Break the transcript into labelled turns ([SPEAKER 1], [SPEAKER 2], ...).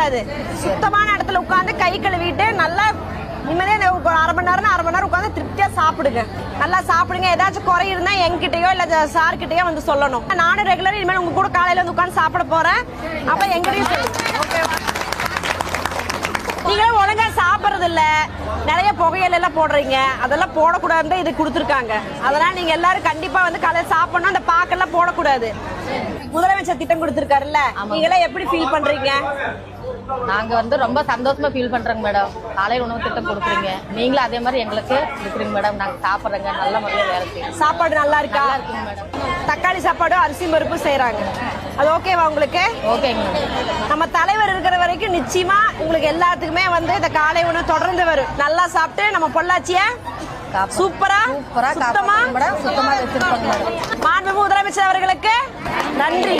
[SPEAKER 1] கூடாது. சுத்தமான இடத்துல உட்கார்ந்து கை கழுவிட்டு நல்லா நிம்மதியா அரை மணி நேரம் உட்காந்து திருப்தியா சாப்பிடுங்க. நல்லா சாப்பிடுங்க. ஏதாச்சும் குறை இருந்தா என்கிட்டயோ இல்ல சார் கிட்டயோ வந்து சொல்லணும். நானும் ரெகுலர் இனிமேல் உங்க கூட காலையில வந்து உட்காந்து சாப்பிட போறேன். அப்ப எங்கிட்டயும் ஓகேவா? நீங்களும் ஒழுங்கா சாப்பிடுறது இல்ல, நிறைய புகையில எல்லாம் போடுறீங்க. அதெல்லாம் போடக்கூடாதுன்னு இது கொடுத்துருக்காங்க. அதனால நீங்க எல்லாரும் கண்டிப்பா வந்து காலையில சாப்பிடணும். அந்த பாக்கெல்லாம் போடக்கூடாது. முதலமைச்சர் திட்டம் கொடுத்திருக்காருல்ல, நீங்க எல்லாம் எப்படி ஃபீல் பண்றீங்க?
[SPEAKER 2] நாங்க வந்து ரொம்ப சந்தோஷமா ஃபீல் பண்றோங்க மேடம். காலை உணவு திட்டம் கொடுக்குறீங்க, நீங்களும் அதே மாதிரி எங்களுக்கு இருக்கிறீங்க மேடம். நாங்க சாப்பிடுறோங்க, நல்ல முறையில வேலை செய்யுங்க.
[SPEAKER 1] சாப்பாடு நல்லா இருக்கா?
[SPEAKER 2] இருக்குங்க மேடம்.
[SPEAKER 1] தக்காளி சாப்பாடு அரிசி பருப்பு செய்யறாங்க. அது ஓகேவா உங்களுக்கு?
[SPEAKER 2] ஓகேங்க மேடம்.
[SPEAKER 1] நம்ம தலைவர் இருக்கிற வரைக்கும் நிச்சயமா உங்களுக்கு எல்லாத்துக்குமே வந்து இந்த காலை உணவு தொடர்ந்து வரும். நல்லா சாப்பிட்டு நம்ம பொள்ளாச்சிய சூப்பரா சுத்தமா
[SPEAKER 2] வச்சிருப்பாங்க.
[SPEAKER 1] மாண்புமிகு முதலமைச்சர் அவர்களுக்கு நன்றி.